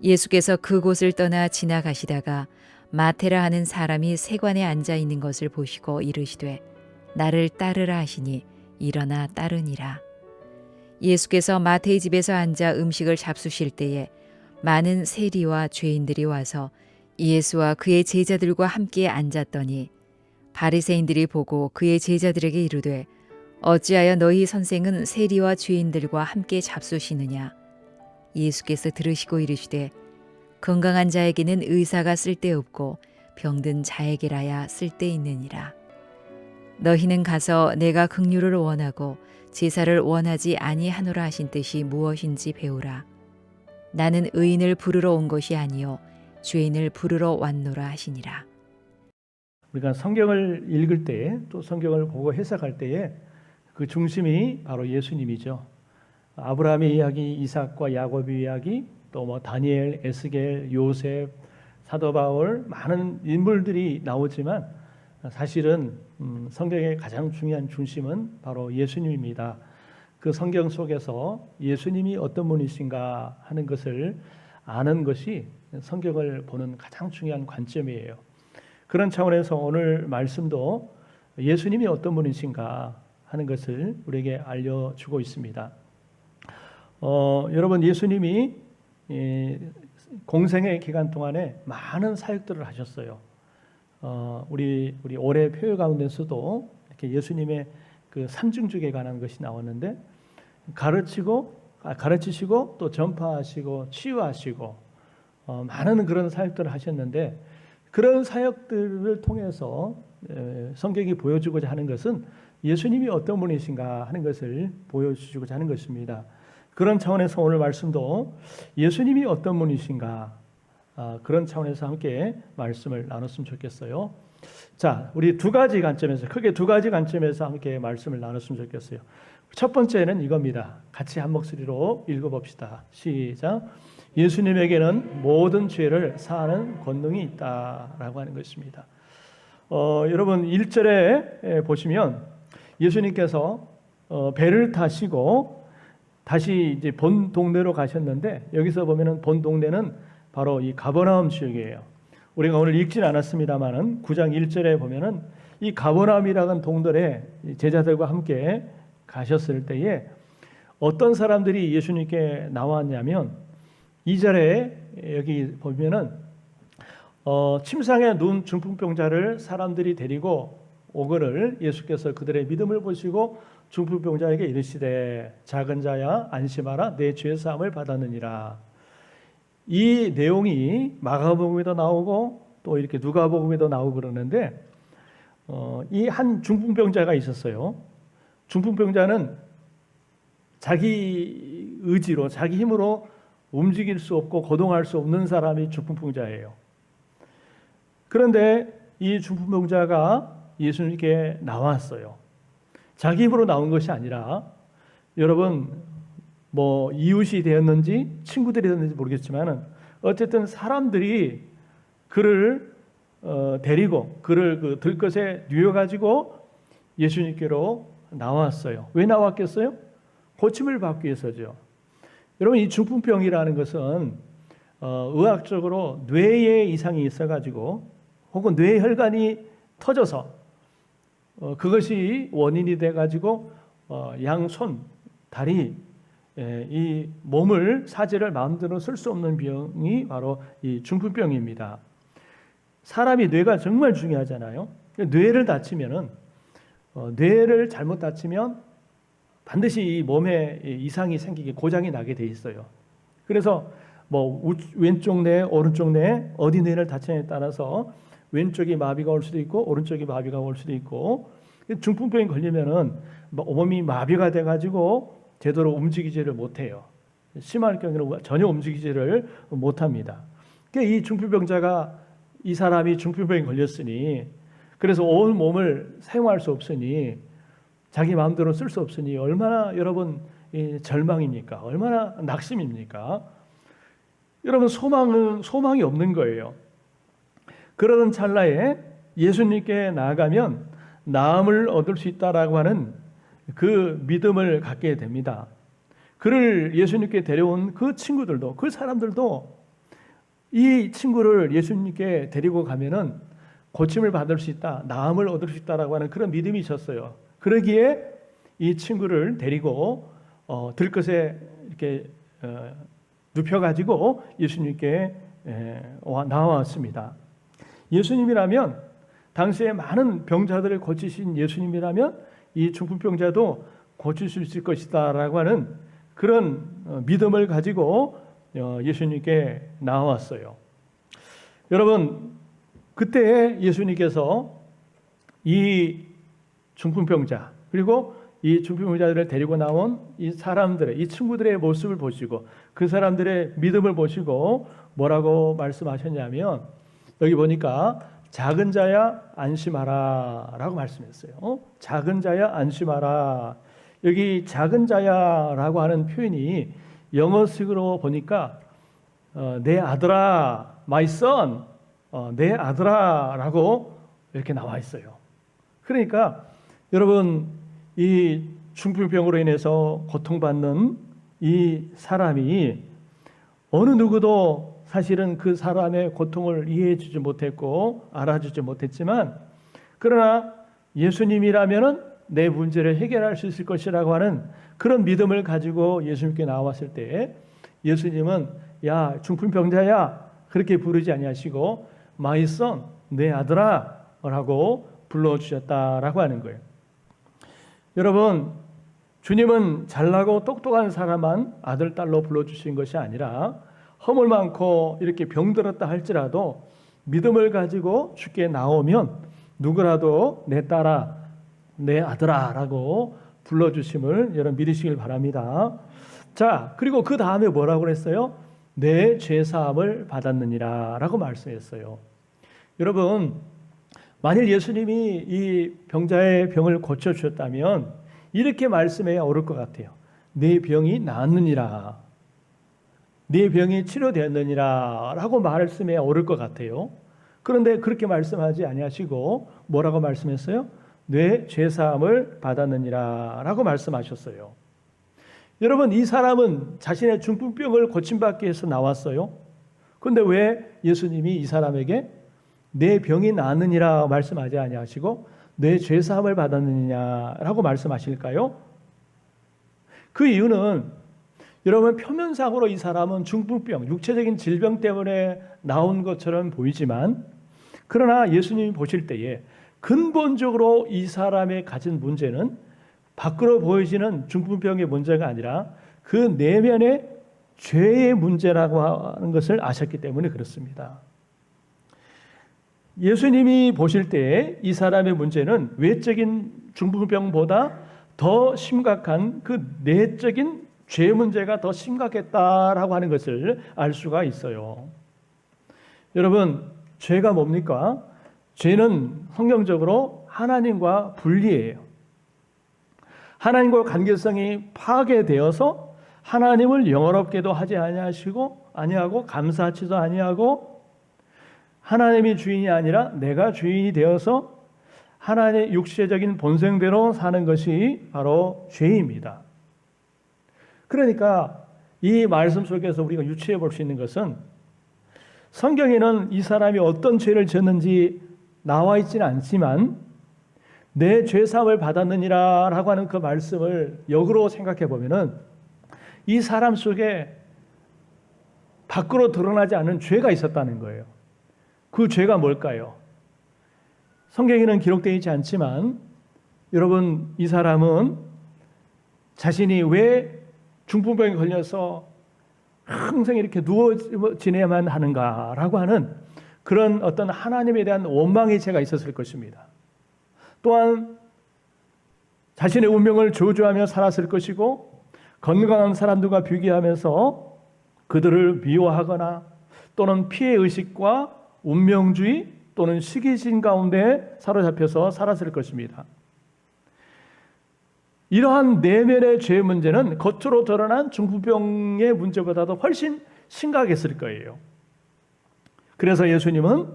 예수께서 그곳을 떠나 지나가시다가 마테라 하는 사람이 세관에 앉아 있는 것을 보시고 이르시되 나를 따르라 하시니 일어나 따르니라. 예수께서 마태의 집에서 앉아 음식을 잡수실 때에 많은 세리와 죄인들이 와서 예수와 그의 제자들과 함께 앉았더니 바리새인들이 보고 그의 제자들에게 이르되 어찌하여 너희 선생은 세리와 죄인들과 함께 잡수시느냐. 예수께서 들으시고 이르시되 건강한 자에게는 의사가 쓸데없고 병든 자에게라야 쓸데있느니라. 너희는 가서 내가 긍휼을 원하고 제사를 원하지 아니하노라 하신 뜻이 무엇인지 배우라. 나는 의인을 부르러 온 것이 아니요 죄인을 부르러 왔노라 하시니라. 우리가 성경을 읽을 때 또 성경을 보고 해석할 때에 그 중심이 바로 예수님이죠. 아브라함의 이야기, 이삭과 야곱의 이야기, 또 뭐 다니엘, 에스겔, 요셉, 사도 바울 많은 인물들이 나오지만 사실은 성경의 가장 중요한 중심은 바로 예수님입니다. 그 성경 속에서 예수님이 어떤 분이신가 하는 것을 아는 것이 성경을 보는 가장 중요한 관점이에요. 그런 차원에서 오늘 말씀도 예수님이 어떤 분이신가 하는 것을 우리에게 알려주고 있습니다. 여러분, 예수님이 공생의 기간 동안에 많은 사역들을 하셨어요. 우리 올해 표요 가운데서도 이렇게 예수님의 그 삼중직에 관한 것이 나왔는데 가르치시고 또 전파하시고 치유하시고 많은 그런 사역들을 하셨는데 그런 사역들을 통해서 성경이 보여주고자 하는 것은 예수님이 어떤 분이신가 하는 것을 보여주고자 하는 것입니다. 그런 차원에서 오늘 말씀도 예수님이 어떤 분이신가 그런 차원에서 함께 말씀을 나눴으면 좋겠어요. 자, 우리 크게 두 가지 관점에서 함께 말씀을 나눴으면 좋겠어요. 첫 번째는 이겁니다. 같이 한 목소리로 읽어봅시다. 시작. 예수님에게는 모든 죄를 사하는 권능이 있다라고 하는 것입니다. 여러분 1절에 보시면 예수님께서 배를 타시고 다시 이제 본 동네로 가셨는데 여기서 보면은 본 동네는 바로 이 가버나움 지역이에요. 우리가 오늘 읽진 않았습니다만은 9장 1절에 보면은 이 가버나움이라는 동들에 제자들과 함께 가셨을 때에 어떤 사람들이 예수님께 나왔냐면 2절에 여기 보면은 침상에 누운 중풍병자를 사람들이 데리고 오거를 예수께서 그들의 믿음을 보시고 중풍병자에게 이르시되 작은 자야 안심하라 내 죄 사함을 받았느니라. 이 내용이 마가복음에도 나오고 또 이렇게 누가복음에도 나오고 그러는데 이 한 중풍병자가 있었어요. 중풍병자는 자기 의지로 자기 힘으로 움직일 수 없고 거동할 수 없는 사람이 중풍병자예요. 그런데 이 중풍병자가 예수님께 나왔어요. 자기 힘으로 나온 것이 아니라 여러분 뭐 이웃이 되었는지 친구들이 되었는지 모르겠지만 어쨌든 사람들이 그를 데리고 그를 그 들것에 누워가지고 예수님께로 나왔어요. 왜 나왔겠어요? 고침을 받기 위해서죠. 여러분 이 중풍병이라는 것은 의학적으로 뇌에 이상이 있어가지고 혹은 뇌혈관이 터져서 그것이 원인이 돼가지고 양손, 다리, 이 몸을 사지를 마음대로 쓸 수 없는 병이 바로 이 중풍병입니다. 사람이 뇌가 정말 중요하잖아요. 뇌를 다치면은 뇌를 잘못 다치면 반드시 이 몸에 이상이 생기게 고장이 나게 돼 있어요. 그래서 뭐 왼쪽 뇌, 오른쪽 뇌 어디 뇌를 다치냐에 따라서 왼쪽이 마비가 올 수도 있고 오른쪽이 마비가 올 수도 있고 중풍병이 걸리면은 몸이 마비가 돼가지고 제대로 움직이지를 못해요. 심할 경우는 전혀 움직이지를 못합니다. 그러니까 이 중풍병자가 이 사람이 중풍병에 걸렸으니 그래서 온 몸을 사용할 수 없으니 자기 마음대로 쓸 수 없으니 얼마나 여러분 절망입니까? 얼마나 낙심입니까? 여러분 소망이 없는 거예요. 그러던 찰나에 예수님께 나아가면 나음을 얻을 수 있다라고 하는 그 믿음을 갖게 됩니다. 그를 예수님께 데려온 그 친구들도 그 사람들도 이 친구를 예수님께 데리고 가면은 고침을 받을 수 있다, 나음을 얻을 수 있다라고 하는 그런 믿음이 있었어요. 그러기에 이 친구를 데리고 들것에 이렇게 눕혀가지고 예수님께 나왔습니다. 예수님이라면, 당시에 많은 병자들을 고치신 예수님이라면 이 중풍병자도 고칠 수 있을 것이다라고 하는 그런 믿음을 가지고 예수님께 나왔어요. 여러분, 그때 예수님께서 이 중풍병자, 그리고 이 중풍병자들을 데리고 나온 이 사람들의, 이 친구들의 모습을 보시고 그 사람들의 믿음을 보시고 뭐라고 말씀하셨냐면, 여기 보니까 작은 자야 안심하라 라고 말씀했어요. 작은 자야 안심하라. 여기 작은 자야라고 하는 표현이 영어식으로 보니까 내 아들아, my son, 내 아들아라고 이렇게 나와 있어요. 그러니까 여러분, 이 중풍병으로 인해서 고통받는 이 사람이 어느 누구도 사실은 그 사람의 고통을 이해해 주지 못했고 알아주지 못했지만, 그러나 예수님이라면은 내 문제를 해결할 수 있을 것이라고 하는 그런 믿음을 가지고 예수님께 나왔을 때, 예수님은 야 중풍병자야 그렇게 부르지 아니하시고 my son, 내 아들아 라고 불러주셨다라고 하는 거예요. 여러분, 주님은 잘나고 똑똑한 사람만 아들, 딸로 불러주신 것이 아니라 허물 많고 이렇게 병들었다 할지라도 믿음을 가지고 주께 나오면 누구라도 내 딸아, 내 아들아 라고 불러주심을 여러분 믿으시길 바랍니다. 자, 그리고 그 다음에 뭐라고 그랬어요? 내 죄사함을 받았느니라 라고 말씀했어요. 여러분, 만일 예수님이 이 병자의 병을 고쳐주셨다면 이렇게 말씀해야 옳을 것 같아요. 내 병이 나았느니라, 네 병이 치료되었느니라 라고 말씀해야 옳을 것 같아요. 그런데 그렇게 말씀하지 아니하시고 뭐라고 말씀했어요? 내 죄사함을 받았느니라 라고 말씀하셨어요. 여러분, 이 사람은 자신의 중풍병을 고침받기 위해서 나왔어요. 그런데 왜 예수님이 이 사람에게 내 병이 나았느니라 말씀하지 아니하시고 내 죄사함을 받았느냐라고 말씀하실까요? 그 이유는 여러분, 표면상으로 이 사람은 중풍병, 육체적인 질병 때문에 나온 것처럼 보이지만, 그러나 예수님이 보실 때에 근본적으로 이 사람의 가진 문제는 밖으로 보여지는 중풍병의 문제가 아니라 그 내면의 죄의 문제라고 하는 것을 아셨기 때문에 그렇습니다. 예수님이 보실 때 이 사람의 문제는 외적인 중풍병보다 더 심각한 그 내적인 죄 문제가 더 심각했다라고 하는 것을 알 수가 있어요. 여러분, 죄가 뭡니까? 죄는 성경적으로 하나님과 분리예요. 하나님과 관계성이 파괴되어서 하나님을 영원롭게도 하지 아니하고 감사하지도 아니하고 하나님이 주인이 아니라 내가 주인이 되어서 하나님의 육체적인 본성대로 사는 것이 바로 죄입니다. 그러니까 이 말씀 속에서 우리가 유추해 볼 수 있는 것은, 성경에는 이 사람이 어떤 죄를 지었는지 나와 있지는 않지만 내 죄사함을 받았느니라 라고 하는 그 말씀을 역으로 생각해 보면은 이 사람 속에 밖으로 드러나지 않은 죄가 있었다는 거예요. 그 죄가 뭘까요? 성경에는 기록되어 있지 않지만 여러분, 이 사람은 자신이 왜 중풍병에 걸려서 항상 이렇게 누워 지내야만 하는가라고 하는 그런 어떤 하나님에 대한 원망의 죄가 있었을 것입니다. 또한 자신의 운명을 저주하며 살았을 것이고, 건강한 사람들과 비교하면서 그들을 미워하거나 또는 피해의식과 운명주의 또는 시기심 가운데 사로잡혀서 살았을 것입니다. 이러한 내면의 죄 문제는 겉으로 드러난 중풍병의 문제보다도 훨씬 심각했을 거예요. 그래서 예수님은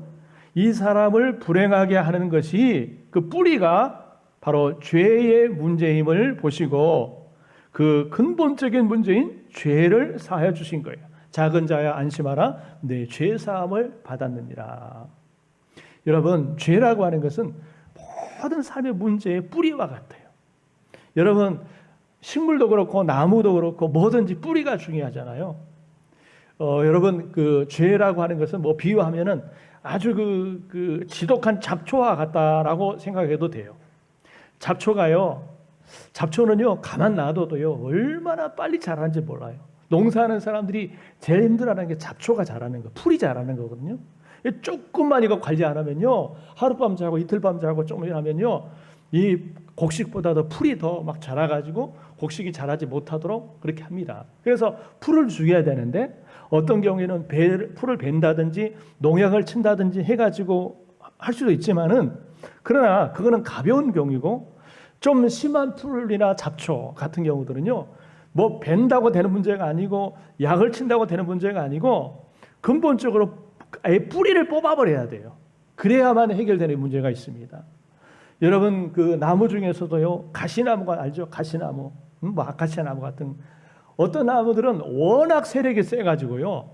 이 사람을 불행하게 하는 것이 그 뿌리가 바로 죄의 문제임을 보시고 그 근본적인 문제인 죄를 사하여 주신 거예요. 작은 자야 안심하라. 내 죄 사함을 받았느니라. 여러분, 죄라고 하는 것은 모든 삶의 문제의 뿌리와 같아요. 여러분, 식물도 그렇고 나무도 그렇고 뭐든지 뿌리가 중요하잖아요. 여러분, 그 죄라고 하는 것은 뭐 비유하면은 아주 그 지독한 잡초와 같다라고 생각해도 돼요. 잡초는요 가만 놔둬도요 얼마나 빨리 자라는지 몰라요. 농사하는 사람들이 제일 힘들어하는 게 잡초가 자라는 거, 풀이 자라는 거거든요. 조금만 이거 관리 안 하면요, 하룻밤 자고 이틀밤 자고 좀 하면요, 이 곡식보다도 풀이 더 막 자라가지고 곡식이 자라지 못하도록 그렇게 합니다. 그래서 풀을 죽여야 되는데 어떤 경우에는 풀을 벤다든지 농약을 친다든지 해가지고 할 수도 있지만은, 그러나 그거는 가벼운 경우이고, 좀 심한 풀이나 잡초 같은 경우들은요, 뭐 벤다고 되는 문제가 아니고 약을 친다고 되는 문제가 아니고 근본적으로 아예 뿌리를 뽑아버려야 돼요. 그래야만 해결되는 문제가 있습니다. 여러분, 그 나무 중에서도요, 가시나무가 알죠? 가시나무, 뭐 아카시아 나무 같은 어떤 나무들은 워낙 세력이 세가지고요,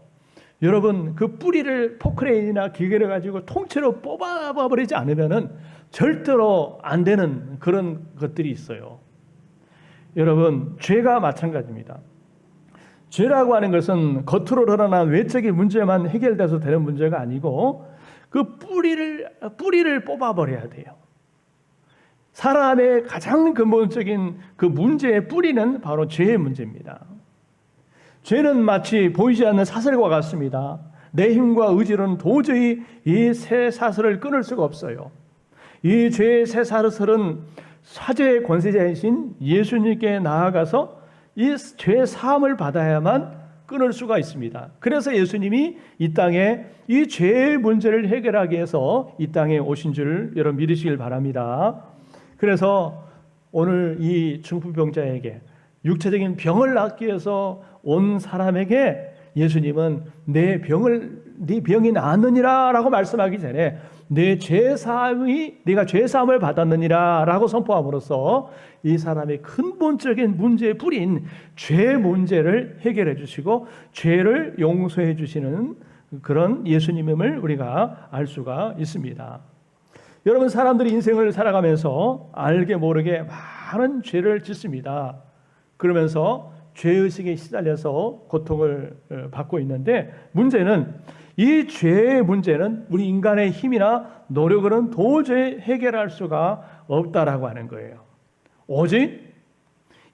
여러분 그 뿌리를 포크레인이나 기계를 가지고 통째로 뽑아버리지 않으면은 절대로 안 되는 그런 것들이 있어요. 여러분, 죄가 마찬가지입니다. 죄라고 하는 것은 겉으로 드러난 외적인 문제만 해결돼서 되는 문제가 아니고 그 뿌리를 뽑아버려야 돼요. 사람의 가장 근본적인 그 문제의 뿌리는 바로 죄의 문제입니다. 죄는 마치 보이지 않는 사슬과 같습니다. 내 힘과 의지로는 도저히 이 새 사슬을 끊을 수가 없어요. 이 죄의 새 사슬은 사죄의 권세자이신 예수님께 나아가서 이 죄 사함을 받아야만 끊을 수가 있습니다. 그래서 예수님이 이 땅에 이 죄의 문제를 해결하기 위해서 이 땅에 오신 줄 여러분 믿으시길 바랍니다. 그래서 오늘 이 중풍병자에게 육체적인 병을 낫기 위해서 온 사람에게 예수님은 네 병이 나았느니라라고 말씀하기 전에 네가 죄 사함을 받았느니라라고 선포함으로써 이 사람의 근본적인 문제의 뿌리인 죄 문제를 해결해 주시고 죄를 용서해 주시는 그런 예수님임을 우리가 알 수가 있습니다. 여러분, 사람들이 인생을 살아가면서 알게 모르게 많은 죄를 짓습니다. 그러면서 죄의식에 시달려서 고통을 받고 있는데, 문제는 이 죄의 문제는 우리 인간의 힘이나 노력으로는 도저히 해결할 수가 없다라고 하는 거예요. 오직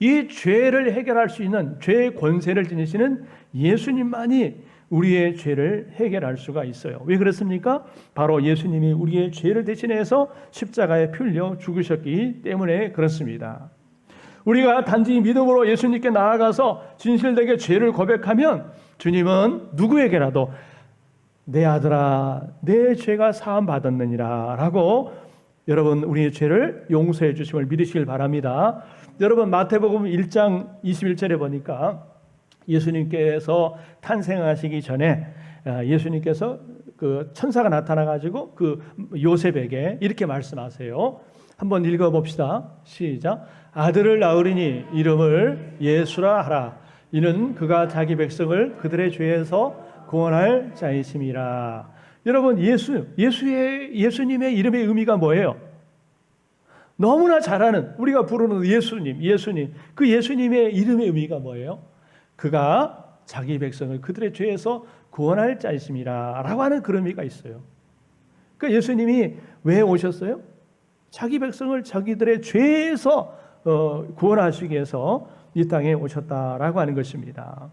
이 죄를 해결할 수 있는 죄의 권세를 지니시는 예수님만이 우리의 죄를 해결할 수가 있어요. 왜 그렇습니까? 바로 예수님이 우리의 죄를 대신해서 십자가에 풀려 죽으셨기 때문에 그렇습니다. 우리가 단지 믿음으로 예수님께 나아가서 진실되게 죄를 고백하면 주님은 누구에게라도 내 아들아, 내 죄가 사함 받았느니라 라고 여러분 우리의 죄를 용서해 주심을 믿으시길 바랍니다. 여러분, 마태복음 1장 21절에 보니까 예수님께서 탄생하시기 전에 예수님께서 그 천사가 나타나 가지고 그 요셉에게 이렇게 말씀하세요. 한번 읽어봅시다. 시작. 아들을 낳으리니 이름을 예수라 하라. 이는 그가 자기 백성을 그들의 죄에서 구원할 자이심이라. 여러분, 예수님의 이름의 의미가 뭐예요? 너무나 잘 아는, 우리가 부르는 예수님. 그 예수님의 이름의 의미가 뭐예요? 그가 자기 백성을 그들의 죄에서 구원할 자이심이라 라고 하는 그런 의미가 있어요. 그 예수님이 왜 오셨어요? 자기 백성을 자기들의 죄에서 구원하시기 위해서 이 땅에 오셨다라고 하는 것입니다.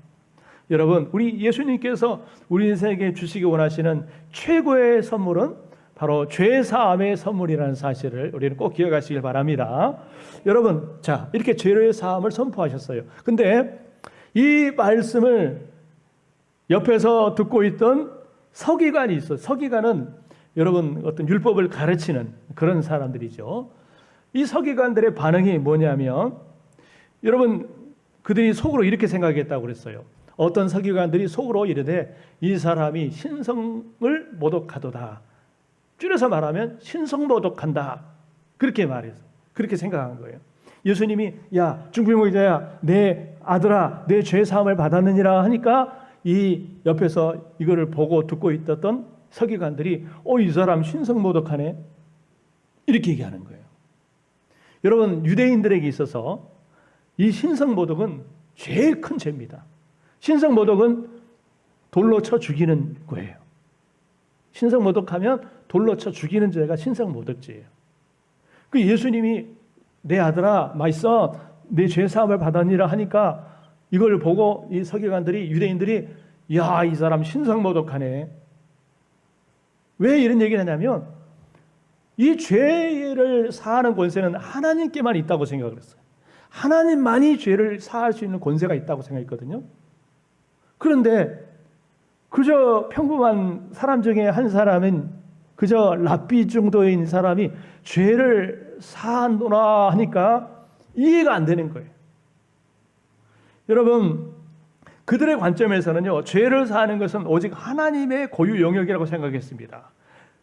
여러분, 우리 예수님께서 우리 인생에게 주시기 원하시는 최고의 선물은 바로 죄 사함의 선물이라는 사실을 우리는 꼭 기억하시길 바랍니다. 여러분, 자, 이렇게 죄의 사함을 선포하셨어요. 근데 이 말씀을 옆에서 듣고 있던 서기관이 있어요. 서기관은 여러분 어떤 율법을 가르치는 그런 사람들이죠. 이 서기관들의 반응이 뭐냐면, 여러분, 그들이 속으로 이렇게 생각했다고 그랬어요. 어떤 서기관들이 속으로 이르되 이 사람이 신성을 모독하도다. 줄여서 말하면 신성모독한다. 그렇게 말해서 그렇게 생각한 거예요. 예수님이 야 중풍병자야, 내 아들아, 내 죄 사함을 받았느니라 하니까 이 옆에서 이거를 보고 듣고 있었던 서기관들이 이 사람 신성모독하네 이렇게 얘기하는 거예요. 여러분, 유대인들에게 있어서 이 신성모독은 제일 큰 죄입니다. 신성모독은 돌로 쳐 죽이는 거예요. 신성모독하면 돌로 쳐 죽이는 죄가 신성모독죄예요. 그 예수님이 내 아들아, my son, 내 죄사함을 받았니라 하니까 이걸 보고 이 서기관들이, 유대인들이 야, 이 사람 신성모독하네. 왜 이런 얘기를 하냐면 이 죄를 사하는 권세는 하나님께만 있다고 생각을 했어요. 하나님만이 죄를 사할 수 있는 권세가 있다고 생각했거든요. 그런데 그저 평범한 사람 중에 한 사람은 그저 랍비 정도인 사람이 죄를 사하노라 하니까 이해가 안 되는 거예요. 여러분, 그들의 관점에서는요, 죄를 사하는 것은 오직 하나님의 고유 영역이라고 생각했습니다.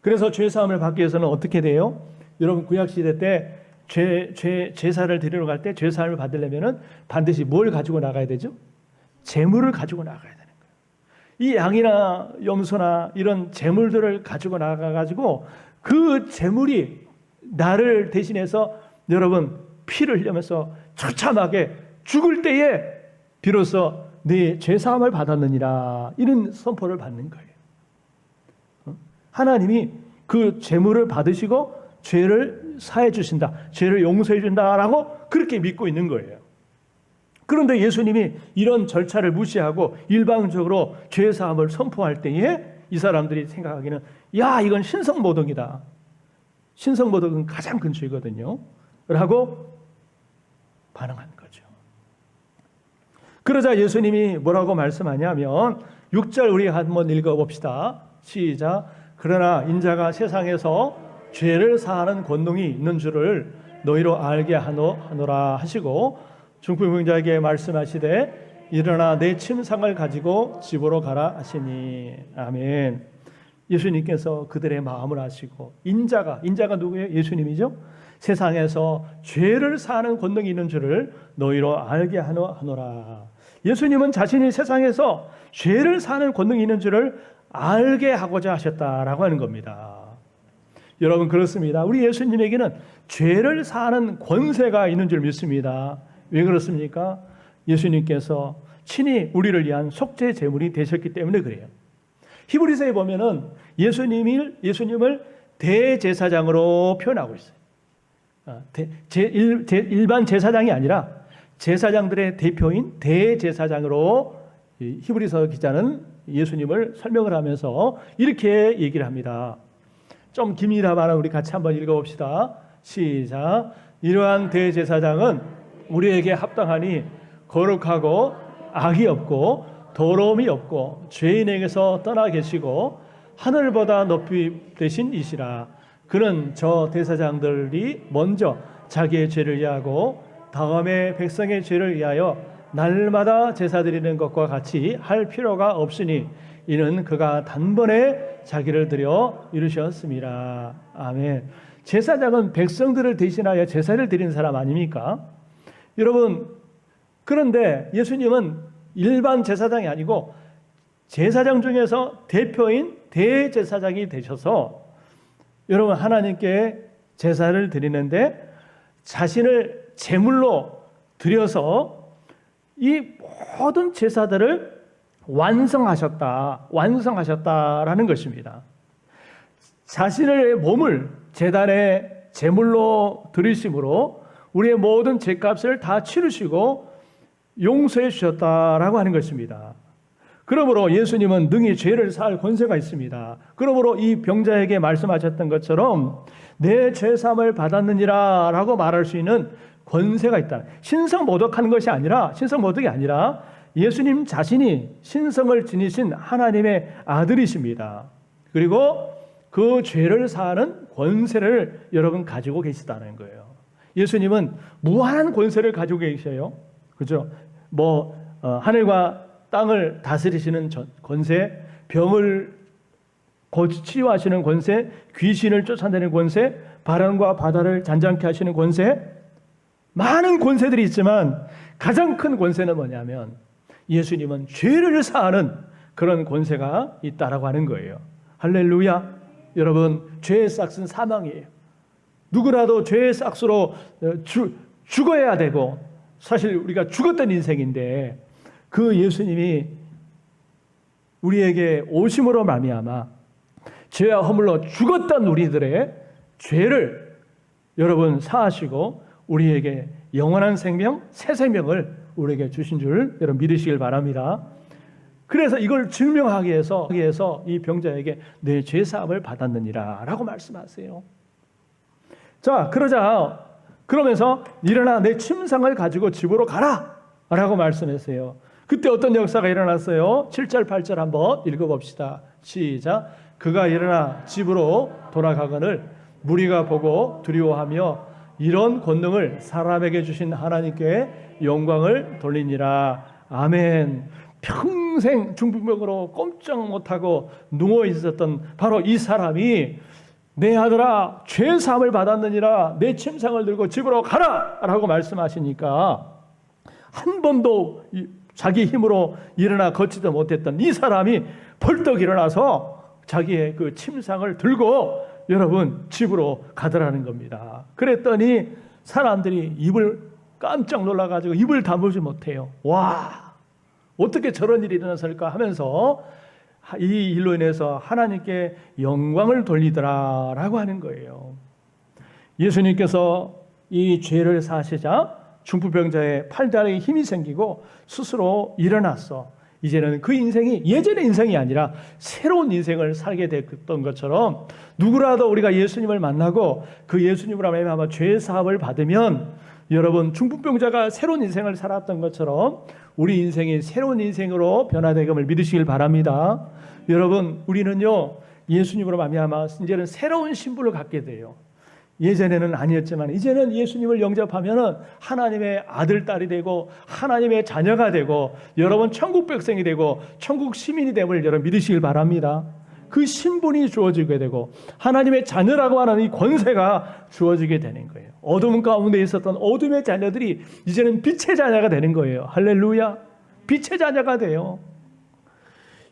그래서 죄사함을 받기 위해서는 어떻게 돼요? 여러분, 구약시대 때 제사를 드리러 갈 때 죄사함을 받으려면 반드시 뭘 가지고 나가야 되죠? 제물을 가지고 나가야 되는 거예요. 이 양이나 염소나 이런 제물들을 가지고 나가가지고 그 제물이 나를 대신해서 여러분 피를 흘리면서 처참하게 죽을 때에 비로소 네 죄사함을 받았느니라 이런 선포를 받는 거예요. 하나님이 그 제물을 받으시고 죄를 사해 주신다, 죄를 용서해 준다라고 그렇게 믿고 있는 거예요. 그런데 예수님이 이런 절차를 무시하고 일방적으로 죄사함을 선포할 때에 이 사람들이 생각하기는 야, 이건 신성모독이다. 신성모독은 가장 큰 죄거든요. 라고 반응한 거죠. 그러자 예수님이 뭐라고 말씀하냐면 6절 우리 한번 읽어봅시다. 시작. 그러나 인자가 세상에서 죄를 사하는 권능이 있는 줄을 너희로 알게 하노라 하시고 중풍병자에게 말씀하시되 일어나 내 침상을 가지고 집으로 가라 하시니. 아멘. 예수님께서 그들의 마음을 아시고 인자가 누구예요? 예수님이죠. 세상에서 죄를 사하는 권능이 있는 줄을 너희로 알게 하노라. 예수님은 자신이 세상에서 죄를 사하는 권능이 있는 줄을 알게 하고자 하셨다라고 하는 겁니다. 여러분, 그렇습니다. 우리 예수님에게는 죄를 사하는 권세가 있는 줄 믿습니다. 왜 그렇습니까? 예수님께서 친히 우리를 위한 속죄 제물이 되셨기 때문에 그래요. 히브리서에 보면은 예수님을 대제사장으로 표현하고 있어요. 일반 제사장이 아니라 제사장들의 대표인 대제사장으로 히브리서 기자는 예수님을 설명을 하면서 이렇게 얘기를 합니다. 좀 깁니다만 우리 같이 한번 읽어봅시다. 시작. 이러한 대제사장은 우리에게 합당하니 거룩하고 악이 없고 더러움이 없고 죄인에게서 떠나 계시고 하늘보다 높이 되신 이시라. 그는 저 대제사장들이 먼저 자기의 죄를 위하고 다음에 백성의 죄를 위하여 날마다 제사 드리는 것과 같이 할 필요가 없으니 이는 그가 단번에 자기를 드려 이루셨습니다. 아멘. 제사장은 백성들을 대신하여 제사를 드리는 사람 아닙니까? 여러분, 그런데 예수님은 일반 제사장이 아니고 제사장 중에서 대표인 대제사장이 되셔서 여러분 하나님께 제사를 드리는데 자신을 제물로 드려서 이 모든 제사들을 완성하셨다라는 것입니다. 자신의 몸을 제단에 제물로 드리심으로 우리의 모든 죄값을 다 치르시고 용서해 주셨다라고 하는 것입니다. 그러므로 예수님은 능히 죄를 사할 권세가 있습니다. 그러므로 이 병자에게 말씀하셨던 것처럼 내 죄사함을 받았느니라 라고 말할 수 있는 권세가 있다. 신성모독이 아니라 예수님 자신이 신성을 지니신 하나님의 아들이십니다. 그리고 그 죄를 사하는 권세를 여러분 가지고 계시다는 거예요. 예수님은 무한한 권세를 가지고 계셔요. 그죠? 하늘과 땅을 다스리시는 권세, 병을 치유하시는 권세, 귀신을 쫓아내는 권세, 바람과 바다를 잔잔케 하시는 권세, 많은 권세들이 있지만 가장 큰 권세는 뭐냐면 예수님은 죄를 사하는 그런 권세가 있다라고 하는 거예요. 할렐루야. 여러분, 죄의 싹은 사망이에요. 누구라도 죄의 싹으로 죽어야 되고, 사실 우리가 죽었던 인생인데 그 예수님이 우리에게 오심으로 말미암아 죄와 허물로 죽었던 우리들의 죄를 여러분 사하시고 우리에게 영원한 생명, 새 생명을 우리에게 주신 줄 여러분 믿으시길 바랍니다. 그래서 이걸 증명하기 위해서 이 병자에게 내 죄사함을 받았느니라 라고 말씀하세요. 자, 그러면서 일어나 내 침상을 가지고 집으로 가라 라고 말씀하세요. 그때 어떤 역사가 일어났어요? 7절 8절 한번 읽어봅시다. 시작. 그가 일어나 집으로 돌아가거늘 무리가 보고 두려워하며 이런 권능을 사람에게 주신 하나님께 영광을 돌리니라. 아멘. 평생 중풍병으로 꼼짝 못하고 누워 있었던 바로 이 사람이 내 아들아 죄 사함을 받았느니라 내 침상을 들고 집으로 가라 라고 말씀하시니까 한 번도 자기 힘으로 일어나 걷지도 못했던 이 사람이 벌떡 일어나서 자기의 그 침상을 들고 여러분 집으로 가더라는 겁니다. 그랬더니 사람들이 입을 깜짝 놀라가지고 입을 다물지 못해요. 와, 어떻게 저런 일이 일어났을까 하면서 이 일로 인해서 하나님께 영광을 돌리더라라고 하는 거예요. 예수님께서 이 죄를 사시자 중풍병자의 팔다리에 힘이 생기고 스스로 일어났어. 이제는 그 인생이 예전의 인생이 아니라 새로운 인생을 살게 됐던 것처럼 누구라도 우리가 예수님을 만나고 그 예수님으로 말미암아 죄 사함을 받으면 여러분 중풍병자가 새로운 인생을 살았던 것처럼 우리 인생이 새로운 인생으로 변화되감을 믿으시길 바랍니다. 여러분 우리는요 예수님으로 말미암아 이제는 새로운 신분을 갖게 돼요. 예전에는 아니었지만 이제는 예수님을 영접하면은 하나님의 아들, 딸이 되고 하나님의 자녀가 되고 여러분 천국 백성이 되고 천국 시민이 됨을 여러분 믿으시길 바랍니다. 그 신분이 주어지게 되고 하나님의 자녀라고 하는 이 권세가 주어지게 되는 거예요. 어둠 가운데 있었던 어둠의 자녀들이 이제는 빛의 자녀가 되는 거예요. 할렐루야. 빛의 자녀가 돼요.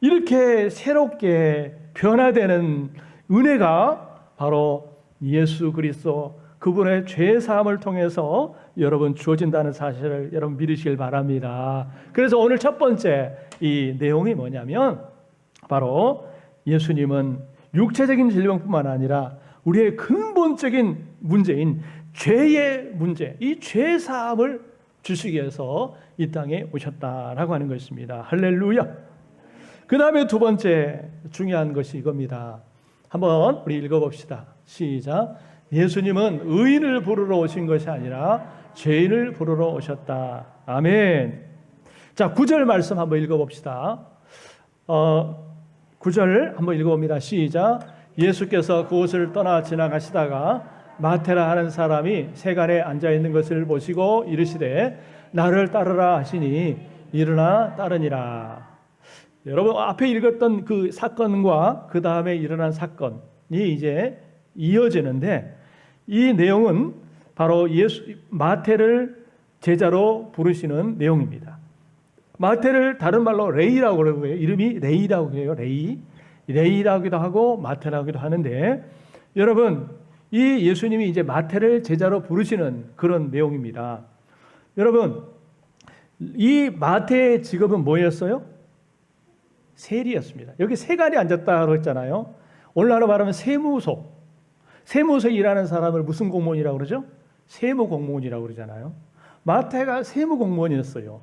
이렇게 새롭게 변화되는 은혜가 바로 예수 그리스도 그분의 죄 사함을 통해서 여러분 주어진다는 사실을 여러분 믿으시길 바랍니다. 그래서 오늘 첫 번째 이 내용이 뭐냐면 바로 예수님은 육체적인 질병뿐만 아니라 우리의 근본적인 문제인 죄의 문제, 이 죄 사함을 주시기 위해서 이 땅에 오셨다라고 하는 것입니다. 할렐루야. 그 다음에 두 번째 중요한 것이 이겁니다. 한번 우리 읽어봅시다. 시작. 예수님은 의인을 부르러 오신 것이 아니라 죄인을 부르러 오셨다. 아멘. 자, 9절 말씀 한번 읽어봅시다. 9절 한번 읽어봅니다. 시작. 예수께서 그곳을 떠나 지나가시다가 마테라 하는 사람이 세간에 앉아있는 것을 보시고 이르시되 나를 따르라 하시니 일어나 따르니라. 여러분 앞에 읽었던 그 사건과 그 다음에 일어난 사건이 이제 이어지는데 이 내용은 바로 마태를 제자로 부르시는 내용입니다. 마태를 다른 말로 레이라고 그러고요. 이름이 레이라고 해요. 레이라고도 하고 마태라고도 하는데 여러분 이 예수님이 이제 마태를 제자로 부르시는 그런 내용입니다. 여러분 이 마태의 직업은 뭐였어요? 세리였습니다. 여기 세간이 앉았다고 했잖아요. 오늘날로 말하면 세무소에 일하는 사람을 무슨 공무원이라고 그러죠? 세무공무원이라고 그러잖아요. 마태가 세무공무원이었어요.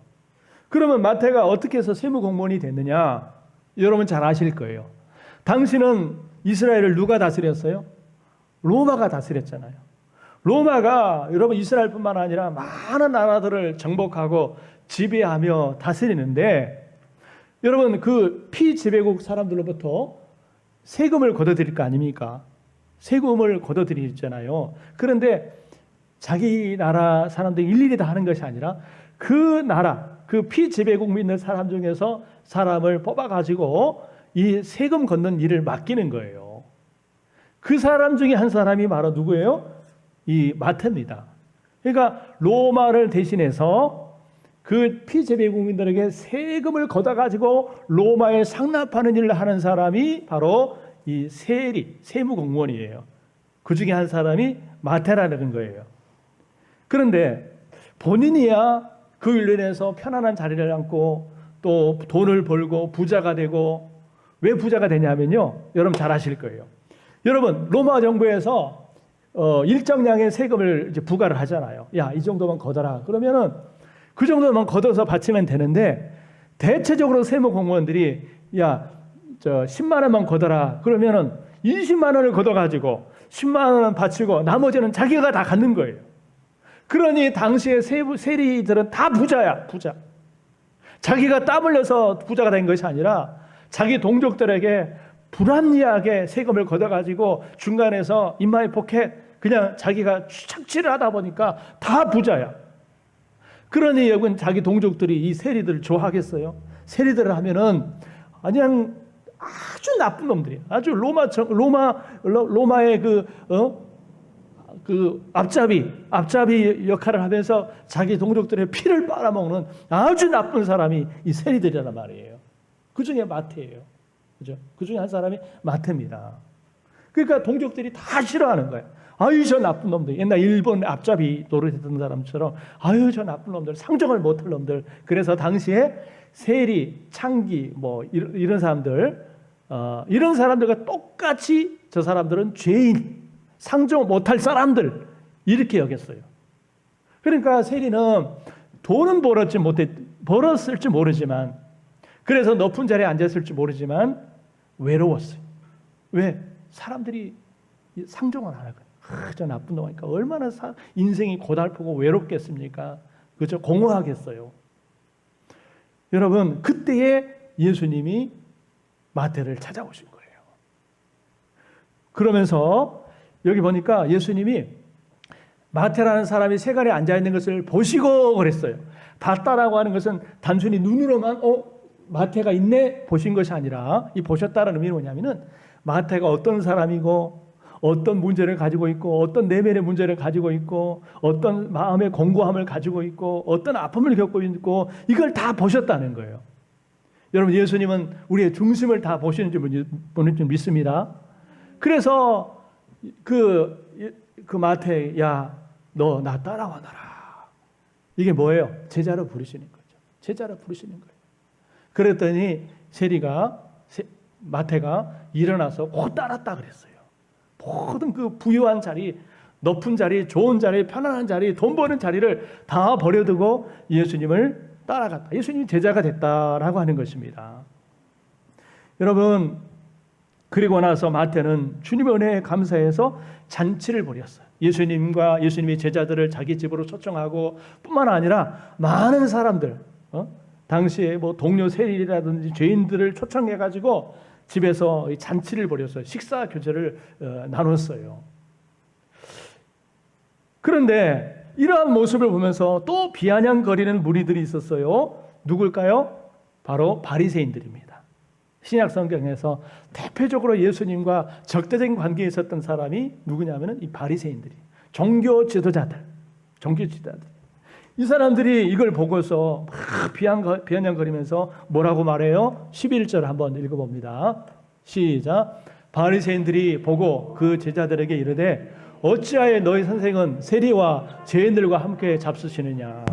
그러면 마태가 어떻게 해서 세무공무원이 됐느냐? 여러분 잘 아실 거예요. 당시는 이스라엘을 누가 다스렸어요? 로마가 다스렸잖아요. 로마가 여러분 이스라엘뿐만 아니라 많은 나라들을 정복하고 지배하며 다스리는데 여러분 그 피지배국 사람들로부터 세금을 걷어들일 거 아닙니까? 세금을 걷어들이잖아요. 그런데 자기 나라 사람들이 일일이 다 하는 것이 아니라 그 나라, 그 피지배국 믿는 사람 중에서 사람을 뽑아가지고 이 세금 걷는 일을 맡기는 거예요. 그 사람 중에 한 사람이 바로 누구예요? 이 마태입니다. 그러니까 로마를 대신해서 그 피제배국민들에게 세금을 걷어가지고 로마에 상납하는 일을 하는 사람이 바로 이 세무공무원이에요. 그 중에 한 사람이 마테라는 거예요. 그런데 본인이야 그 일로 인해서 편안한 자리를 앉고 또 돈을 벌고 부자가 되고, 왜 부자가 되냐면요, 여러분 잘 아실 거예요. 여러분 로마 정부에서 일정량의 세금을 이제 부과를 하잖아요. 야, 이 정도만 걷어라. 그러면은 그 정도만 걷어서 바치면 되는데, 대체적으로 세무 공무원들이 야, 10만 원만 걷어라. 그러면은 20만 원을 걷어가지고 10만 원은 바치고 나머지는 자기가 다 갖는 거예요. 그러니 당시에 세리들은 다 부자야, 부자. 자기가 땀 흘려서 부자가 된 것이 아니라 자기 동족들에게 불합리하게 세금을 걷어가지고 중간에서 인마이 포켓 그냥 자기가 착취를 하다 보니까 다 부자야. 그러니 여러분, 자기 동족들이 이 세리들을 좋아하겠어요? 세리들을 하면은 그냥 아주 나쁜 놈들이야. 아주 로마의 그 앞잡이 역할을 하면서 자기 동족들의 피를 빨아먹는 아주 나쁜 사람이 이 세리들이란 말이에요. 그 중에 마태예요. 그죠? 그 중에 한 사람이 마태입니다. 그러니까 동족들이 다 싫어하는 거예요. 아유, 저 나쁜 놈들. 옛날 일본 앞잡이 노릇했던 사람처럼, 아유, 저 나쁜 놈들, 상정을 못할 놈들. 그래서 당시에 세리, 창기, 뭐 이런 사람들, 이런 사람들과 똑같이 저 사람들은 죄인, 상정 못할 사람들, 이렇게 여겼어요. 그러니까 세리는 돈은 벌었을지 모르지만, 그래서 높은 자리에 앉았을지 모르지만 외로웠어요. 왜? 사람들이 상정을 안 하거든요. 저 나쁜 놈이니까 얼마나 인생이 고달프고 외롭겠습니까? 그렇죠? 공허하겠어요. 여러분, 그때에 예수님이 마태를 찾아오신 거예요. 그러면서 여기 보니까 예수님이 마태라는 사람이 세간에 앉아있는 것을 보시고 그랬어요. 봤다라고 하는 것은 단순히 눈으로만 마태가 있네 보신 것이 아니라, 이 보셨다는 의미는 뭐냐면은 마태가 어떤 사람이고 어떤 문제를 가지고 있고 어떤 내면의 문제를 가지고 있고 어떤 마음의 공고함을 가지고 있고 어떤 아픔을 겪고 있고, 이걸 다 보셨다는 거예요. 여러분, 예수님은 우리의 중심을 다 보시는 줄 믿습니다. 그래서 그 마태, 야, 너 나 따라와라. 이게 뭐예요? 제자로 부르시는 거죠. 제자로 부르시는 거예요. 그랬더니 마태가 일어나서 곧 따랐다 그랬어요. 모든 그 부유한 자리, 높은 자리, 좋은 자리, 편안한 자리, 돈 버는 자리를 다 버려두고 예수님을 따라갔다. 예수님이 제자가 됐다라고 하는 것입니다. 여러분, 그리고 나서 마태는 주님의 은혜에 감사해서 잔치를 벌였어요. 예수님과 예수님의 제자들을 자기 집으로 초청하고, 뿐만 아니라 많은 사람들, 당시에 뭐 동료 세리라든지 죄인들을 초청해가지고 집에서 잔치를 벌였어요. 식사 교제를 나눴어요. 그런데 이러한 모습을 보면서 또 비아냥거리는 무리들이 있었어요. 누굴까요? 바로 바리새인들입니다. 신약 성경에서 대표적으로 예수님과 적대적인 관계에 있었던 사람이 누구냐면은 이 바리새인들이, 종교 지도자들. 이 사람들이 이걸 보고서 막 비아냥거리면서 뭐라고 말해요? 11절 한번 읽어봅니다. 시작. 바리새인들이 보고 그 제자들에게 이르되 어찌하여 너희 선생은 세리와 죄인들과 함께 잡수시느냐.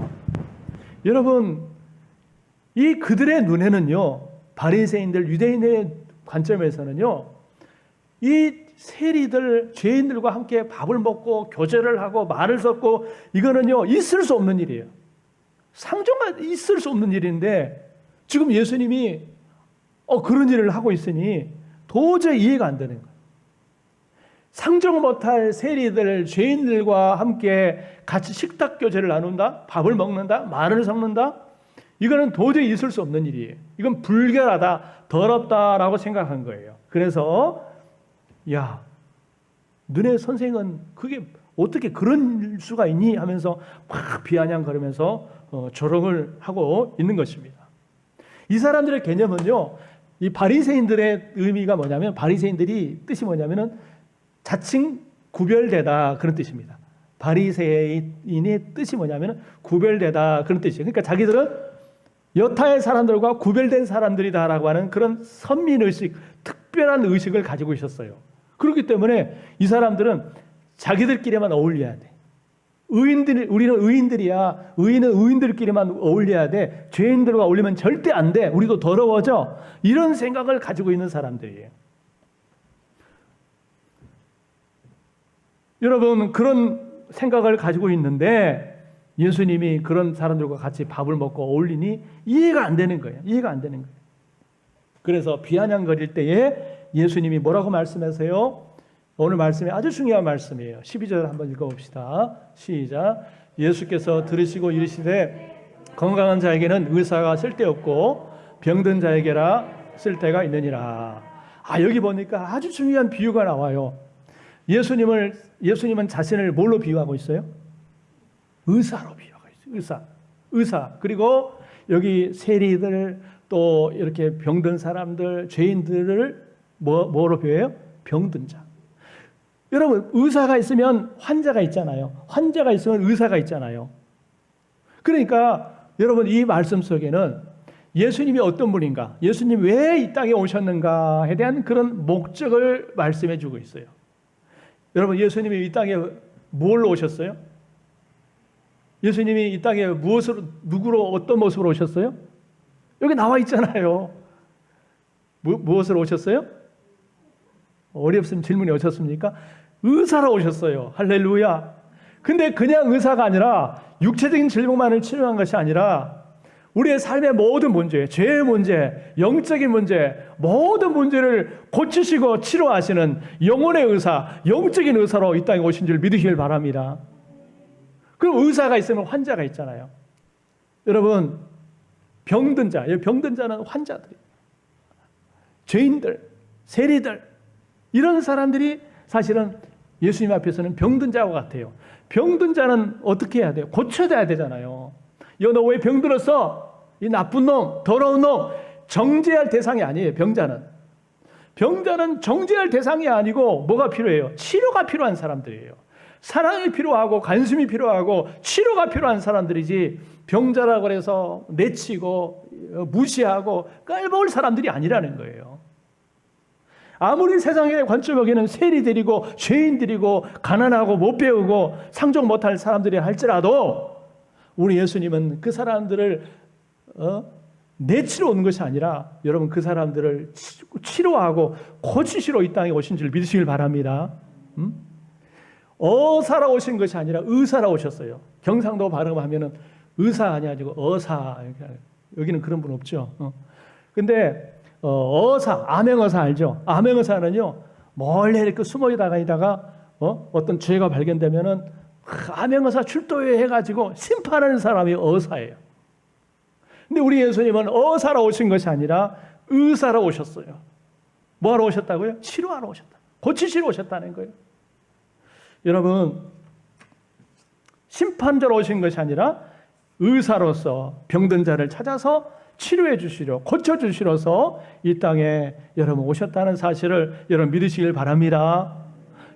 여러분, 이 그들의 눈에는요, 바리새인들, 유대인의 관점에서는요, 이 세리들, 죄인들과 함께 밥을 먹고 교제를 하고 말을 섞고, 이거는요 있을 수 없는 일이에요. 상정가 있을 수 없는 일인데 지금 예수님이 그런 일을 하고 있으니 도저히 이해가 안 되는 거예요. 상정 못할 세리들, 죄인들과 함께 같이 식탁 교제를 나눈다, 밥을 먹는다, 말을 섞는다, 이거는 도저히 있을 수 없는 일이에요. 이건 불결하다, 더럽다라고 생각한 거예요. 그래서 야, 너네 선생은 그게 어떻게 그런 수가 있니? 하면서 막 비아냥거리면서 조롱을 하고 있는 것입니다. 이 사람들의 개념은요, 이 바리새인들의 의미가 뭐냐면, 바리새인들이 뜻이 뭐냐면은 자칭 구별되다, 그런 뜻입니다. 바리새인의 뜻이 뭐냐면 구별되다, 그런 뜻이에요. 그러니까 자기들은 여타의 사람들과 구별된 사람들이다라고 하는 그런 선민의식, 특별한 의식을 가지고 있었어요. 그렇기 때문에 이 사람들은 자기들끼리만 어울려야 돼. 우리는 의인들이야. 의인은 의인들끼리만 어울려야 돼. 죄인들과 어울리면 절대 안 돼. 우리도 더러워져. 이런 생각을 가지고 있는 사람들이에요. 여러분, 그런 생각을 가지고 있는데 예수님이 그런 사람들과 같이 밥을 먹고 어울리니 이해가 안 되는 거예요. 이해가 안 되는 거예요. 그래서 비아냥거릴 때에 예수님이 뭐라고 말씀하세요? 오늘 말씀이 아주 중요한 말씀이에요. 12절 한번 읽어봅시다. 시작. 예수께서 들으시고 이르시되 건강한 자에게는 의사가 쓸데없고 병든 자에게라 쓸데가 있느니라. 여기 보니까 아주 중요한 비유가 나와요. 예수님은 자신을 뭘로 비유하고 있어요? 의사로 비유하고 있어요. 의사. 그리고 여기 세리들, 또 이렇게 병든 사람들, 죄인들을 뭐로 비유해요? 병든 자. 여러분, 의사가 있으면 환자가 있잖아요. 환자가 있으면 의사가 있잖아요. 그러니까 여러분, 이 말씀 속에는 예수님이 어떤 분인가, 예수님 왜 이 땅에 오셨는가에 대한 그런 목적을 말씀해 주고 있어요. 여러분, 예수님이 이 땅에 뭘로 오셨어요? 예수님이 이 땅에 누구로, 어떤 모습으로 오셨어요? 여기 나와 있잖아요. 무엇으로 오셨어요? 어렵으면 질문이 오셨습니까? 의사로 오셨어요. 할렐루야. 근데 그냥 의사가 아니라 육체적인 질병만을 치료한 것이 아니라 우리의 삶의 모든 문제, 죄의 문제, 영적인 문제, 모든 문제를 고치시고 치료하시는 영혼의 의사, 영적인 의사로 이 땅에 오신 줄 믿으시길 바랍니다. 그럼 의사가 있으면 환자가 있잖아요. 여러분, 병든 자, 병든 자는 환자들이에요. 죄인들, 세리들, 이런 사람들이 사실은 예수님 앞에서는 병든 자와 같아요. 병든 자는 어떻게 해야 돼요? 고쳐야 되잖아요. 너 왜 병들었어? 이 나쁜 놈, 더러운 놈. 정죄할 대상이 아니에요. 병자는 정죄할 대상이 아니고 뭐가 필요해요? 치료가 필요한 사람들이에요. 사랑이 필요하고 관심이 필요하고 치료가 필요한 사람들이지, 병자라고 해서 내치고 무시하고 깔보을 사람들이 아니라는 거예요. 아무리 세상의 관점에는 세리들이고 죄인들이고 가난하고 못 배우고 상종 못할 사람들이 할지라도 우리 예수님은 그 사람들을 내치러 오는 것이 아니라 여러분, 그 사람들을 치료하고 고치시러 이 땅에 오신 줄 믿으시길 바랍니다. 어사라 오신 것이 아니라 의사라 오셨어요. 경상도 발음하면은 의사 아니고 어사. 여기는 그런 분 없죠. 근데 암행어사 알죠? 암행어사는요, 멀리 이렇게 숨어 다니다가 어떤 죄가 발견되면은 암행어사 출도회 해가지고 심판하는 사람이 어사예요. 근데 우리 예수님은 어사로 오신 것이 아니라 의사로 오셨어요. 뭐하러 오셨다고요? 치료하러 오셨다. 고치시러 오셨다는 거예요. 여러분, 심판자로 오신 것이 아니라 의사로서 병든 자를 찾아서 치료해 주시려, 고쳐 주시러서 이 땅에 여러분 오셨다는 사실을 여러분 믿으시길 바랍니다.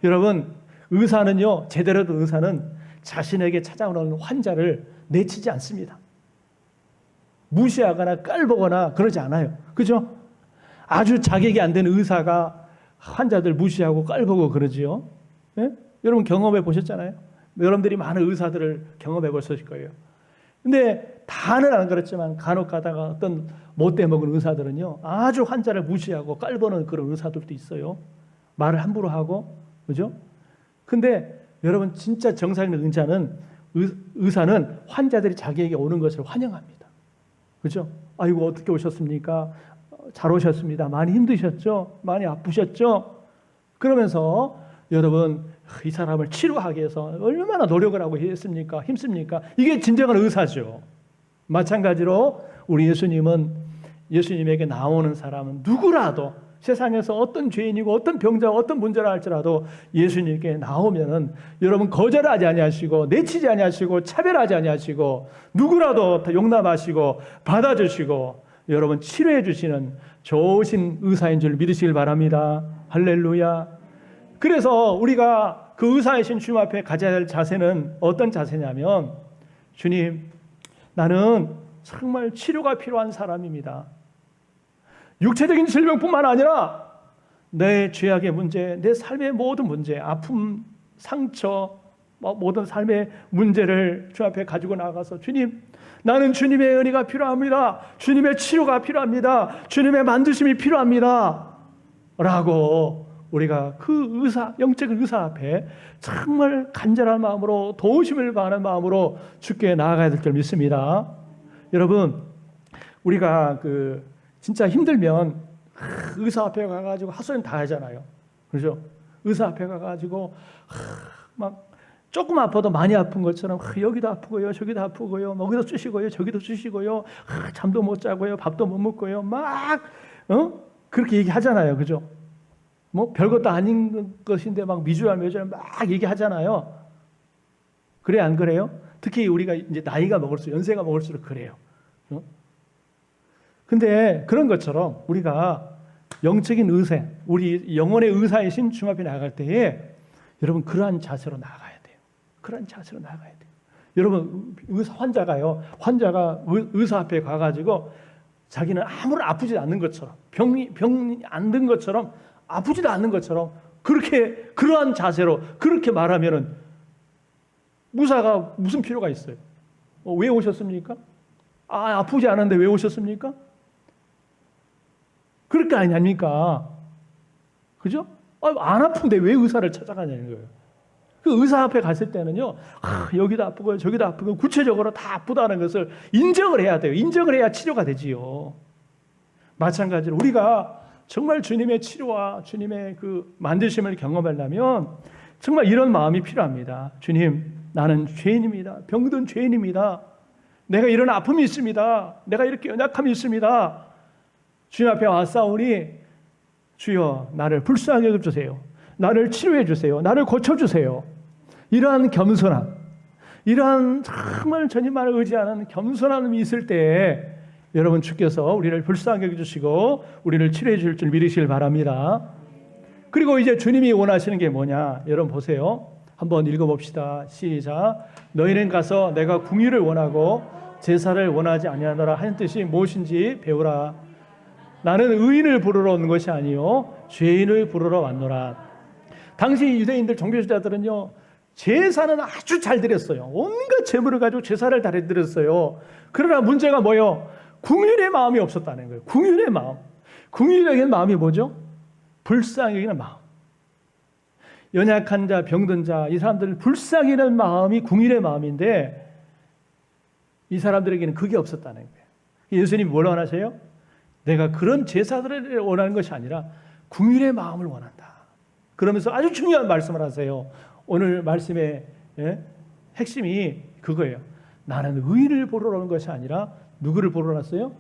여러분, 의사는요, 제대로 된 의사는 자신에게 찾아오는 환자를 내치지 않습니다. 무시하거나 깔보거나 그러지 않아요. 그죠? 아주 자격이 안 되는 의사가 환자들 무시하고 깔보고 그러지요. 예? 여러분 경험해 보셨잖아요. 여러분들이 많은 의사들을 경험해 보셨을 거예요. 근데 다는 안 그렇지만 간혹 가다가 어떤 못돼 먹은 의사들은요, 아주 환자를 무시하고 깔보는 그런 의사들도 있어요. 말을 함부로 하고, 그죠? 근데 여러분, 진짜 정상인 의사는 환자들이 자기에게 오는 것을 환영합니다. 그죠? 아이고, 어떻게 오셨습니까? 잘 오셨습니다. 많이 힘드셨죠? 많이 아프셨죠? 그러면서 여러분, 이 사람을 치료하기 위해서 얼마나 노력을 하고 했습니까? 힘씁니까? 이게 진정한 의사죠. 마찬가지로 우리 예수님에게 나오는 사람은 누구라도, 세상에서 어떤 죄인이고 어떤 병자가 어떤 문제라 할지라도 예수님께 나오면은 여러분 거절하지 아니하시고 내치지 아니하시고 차별하지 아니하시고 누구라도 다 용납하시고 받아주시고 여러분 치료해 주시는 좋으신 의사인 줄 믿으시길 바랍니다. 할렐루야. 그래서 우리가 그 의사이신 주님 앞에 가져야 할 자세는 어떤 자세냐면, 주님, 나는 정말 치료가 필요한 사람입니다. 육체적인 질병뿐만 아니라 내 죄악의 문제, 내 삶의 모든 문제, 아픔, 상처, 모든 삶의 문제를 주 앞에 가지고 나가서, 주님, 나는 주님의 은혜가 필요합니다. 주님의 치료가 필요합니다. 주님의 만드심이 필요합니다. 라고 우리가 그 의사, 영적 의사 앞에 정말 간절한 마음으로, 도우심을 바라는 마음으로 주께 나아가야 될 줄 믿습니다. 여러분, 우리가 진짜 힘들면 의사 앞에 가가지고 하소연 다 하잖아요. 그렇죠? 의사 앞에 가가지고 막 조금 아파도 많이 아픈 것처럼 여기도 아프고요, 저기도 아프고요, 여기도 쑤시고요, 저기도 쑤시고요, 잠도 못 자고요, 밥도 못 먹고요, 막 그렇게 얘기하잖아요. 그죠? 뭐 별것도 아닌 것인데 막 미주알 막 얘기하잖아요. 그래, 안 그래요? 특히 우리가 이제 나이가 먹을수록, 연세가 먹을수록 그래요. 근데 그런 것처럼 우리가 영적인 의사, 우리 영혼의 의사이신 주님 앞에 나갈 때에 여러분 그러한 자세로 나가야 돼요. 그러한 자세로 나가야 돼요. 여러분, 환자가 의사 앞에 가가지고 자기는 아무런 아프지 않는 것처럼, 병이 안 든 것처럼, 아프지도 않는 것처럼 그러한 자세로 그렇게 말하면은 의사가 무슨 필요가 있어요? 왜 오셨습니까? 아프지 않은데 왜 오셨습니까? 그럴 거 아닙니까? 그죠? 안 아픈데 왜 의사를 찾아가냐는 거예요. 그 의사 앞에 갔을 때는요, 여기도 아프고요, 저기도 아프고, 구체적으로 다 아프다는 것을 인정을 해야 돼요. 인정을 해야 치료가 되지요. 마찬가지로 우리가 정말 주님의 치료와 주님의 그 만드심을 경험하려면 정말 이런 마음이 필요합니다. 주님, 나는 죄인입니다. 병든 죄인입니다. 내가 이런 아픔이 있습니다. 내가 이렇게 연약함이 있습니다. 주님 앞에 왔사오니 주여, 나를 불쌍히 여겨주세요. 나를 치료해 주세요. 나를 고쳐주세요. 이러한 겸손함, 이러한 정말 주님만을 의지하는 겸손함이 있을 때 여러분, 주께서 우리를 불쌍히 여겨주시고 우리를 치료해 줄 줄 믿으시길 바랍니다. 그리고 이제 주님이 원하시는 게 뭐냐? 여러분 보세요. 한번 읽어봅시다. 시작. 너희는 가서 내가 궁유를 원하고 제사를 원하지 아니하노라 하는 뜻이 무엇인지 배우라. 나는 의인을 부르러 온 것이 아니요 죄인을 부르러 왔노라. 당시 유대인들 종교지자들은요, 제사는 아주 잘 드렸어요. 온갖 재물을 가지고 제사를 잘 드렸어요. 그러나 문제가 뭐예요? 궁율의 마음이 없었다는 거예요. 궁율의 마음. 궁율적인 마음이 뭐죠? 불쌍히 여기는 마음. 연약한 자, 병든 자, 이 사람들을 불쌍히 여기는 마음이 궁율의 마음인데 이 사람들에게는 그게 없었다는 거예요. 예수님이 뭘 원하세요? 내가 그런 제사들을 원하는 것이 아니라 궁율의 마음을 원한다. 그러면서 아주 중요한 말씀을 하세요. 오늘 말씀의 핵심이 그거예요. 나는 의인을 보러 오는 것이 아니라 누구를 보러 왔어요?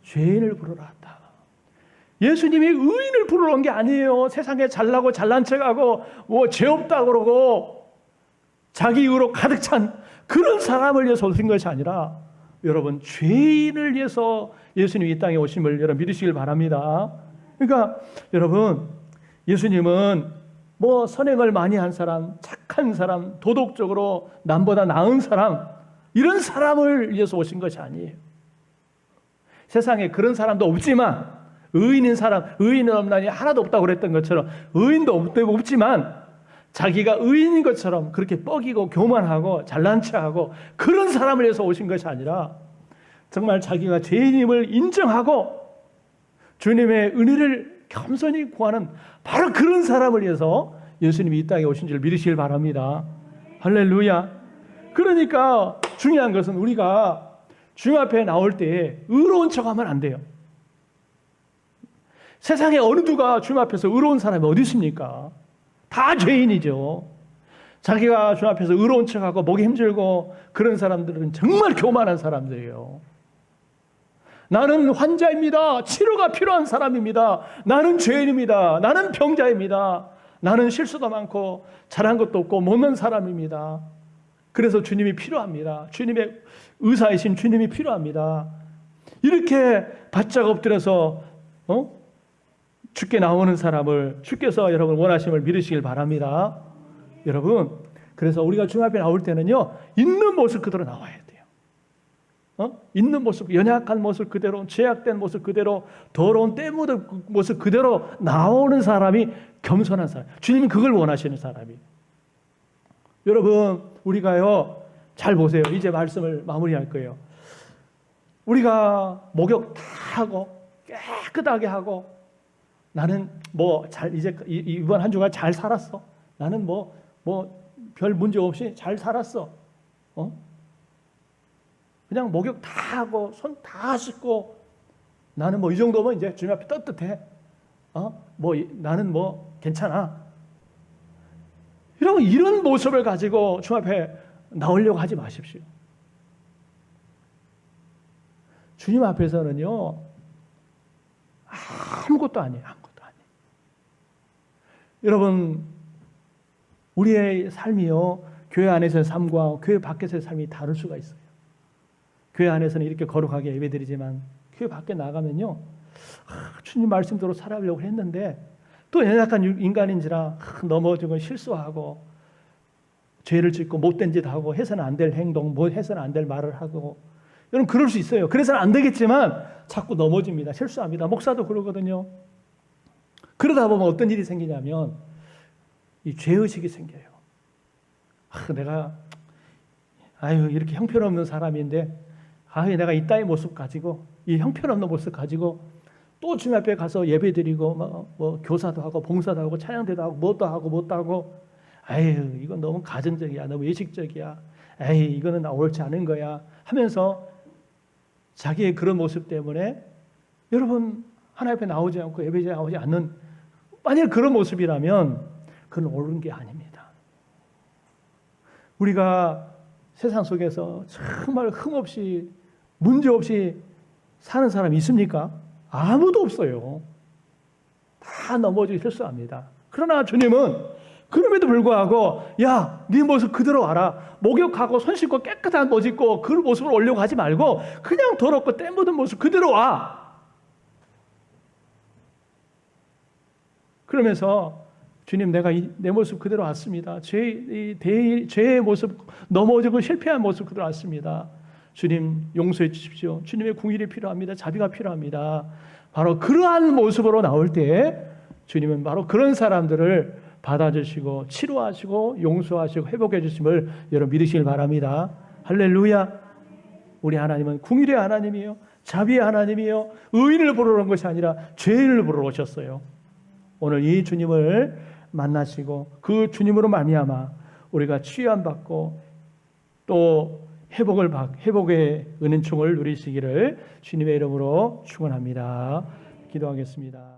죄인을 보러 왔다. 예수님이 의인을 보러 온 게 아니에요. 세상에 잘나고 잘난 척하고 뭐 죄 없다 그러고 자기 의로 가득 찬 그런 사람을 위해서 오신 것이 아니라 여러분, 죄인을 위해서 예수님이 이 땅에 오심을 여러분 믿으시길 바랍니다. 그러니까 여러분, 예수님은 뭐 선행을 많이 한 사람, 착한 사람, 도덕적으로 남보다 나은 사람, 이런 사람을 위해서 오신 것이 아니에요. 세상에 그런 사람도 없지만, 의인인 사람, 의인은 없나니 하나도 없다고 그랬던 것처럼 의인도 없지만 자기가 의인인 것처럼 그렇게 뻐기고 교만하고 잘난 척하고 그런 사람을 위해서 오신 것이 아니라 정말 자기가 죄인임을 인정하고 주님의 은혜를 겸손히 구하는 바로 그런 사람을 위해서 예수님이 이 땅에 오신 줄 믿으시길 바랍니다. 할렐루야. 그러니까 중요한 것은 우리가 주님 앞에 나올 때 의로운 척하면 안 돼요. 세상에 어느 누가 주님 앞에서 의로운 사람이 어디 있습니까? 다 죄인이죠. 자기가 주님 앞에서 의로운 척하고 목이 힘들고 그런 사람들은 정말 교만한 사람들이에요. 나는 환자입니다. 치료가 필요한 사람입니다. 나는 죄인입니다. 나는 병자입니다. 나는 실수도 많고 잘한 것도 없고 못난 사람입니다. 그래서 주님이 필요합니다. 주님의 의사이신 주님이 필요합니다. 이렇게 바짝 엎드려서 주께 나오는 사람을 주께서 여러분 원하심을 믿으시길 바랍니다. 여러분, 그래서 우리가 주님 앞에 나올 때는요, 있는 모습 그대로 나와야 돼요. 있는 모습, 연약한 모습 그대로, 죄악된 모습 그대로, 더러운 때 묻은 모습 그대로 나오는 사람이 겸손한 사람. 주님이 그걸 원하시는 사람이에요. 여러분, 우리가요, 잘 보세요. 이제 말씀을 마무리할 거예요. 우리가 목욕 다 하고 깨끗하게 하고, 나는 뭐 잘 이제 이번 한 주간 잘 살았어. 나는 뭐 별 문제 없이 잘 살았어. 그냥 목욕 다 하고 손 다 씻고 나는 뭐 이 정도면 이제 주님 앞에 떳떳해. 나는 뭐 괜찮아. 이런 모습을 가지고 주님 앞에 나오려고 하지 마십시오. 주님 앞에서는요, 아무것도 아니에요. 아무것도 아니에요. 여러분, 우리의 삶이요, 교회 안에서의 삶과 교회 밖에서의 삶이 다를 수가 있어요. 교회 안에서는 이렇게 거룩하게 예배드리지만 교회 밖에 나가면요, 주님 말씀대로 살아가려고 했는데 또 연약한 인간인지라 넘어지고 실수하고 죄를 짓고 못된 짓 하고 해서는 안 될 행동, 해서는 안 될 말을 하고, 여러분 그럴 수 있어요. 그래서는 안 되겠지만 자꾸 넘어집니다. 실수합니다. 목사도 그러거든요. 그러다 보면 어떤 일이 생기냐면 이 죄의식이 생겨요. 내가 이렇게 형편없는 사람인데 내가 이따위 모습 가지고, 이 형편없는 모습 가지고 또 주님 앞에 가서 예배드리고 뭐 교사도 하고 봉사도 하고 찬양대도 하고 뭣도 하고 이건 너무 가정적이야, 너무 예식적이야, 이거는 나 옳지 않은 거야 하면서 자기의 그런 모습 때문에 여러분 하나님 앞에 나오지 않고 예배에 나오지 않는, 만약 그런 모습이라면 그건 옳은 게 아닙니다. 우리가 세상 속에서 정말 흠없이 문제없이 사는 사람이 있습니까? 아무도 없어요. 다 넘어지고 실수합니다. 그러나 주님은 그럼에도 불구하고 네 모습 그대로 와라. 목욕하고 손 씻고 깨끗한 옷 입고 그 모습을 오려고 하지 말고 그냥 더럽고 때 묻은 모습 그대로 와. 그러면서 주님, 내가 내 모습 그대로 왔습니다. 죄의 모습, 넘어지고 실패한 모습 그대로 왔습니다. 주님 용서해 주십시오. 주님의 궁일이 필요합니다. 자비가 필요합니다. 바로 그러한 모습으로 나올 때 주님은 바로 그런 사람들을 받아주시고 치료하시고 용서하시고 회복해 주심을 여러분 믿으시길 바랍니다. 할렐루야. 우리 하나님은 궁일의 하나님이요, 자비의 하나님이요, 의인을 보러 온 것이 아니라 죄인을 보러 오셨어요. 오늘 이 주님을 만나시고 그 주님으로 말미암아 우리가 치유함받고 또 회복의 은총을 누리시기를 주님의 이름으로 축원합니다. 기도하겠습니다.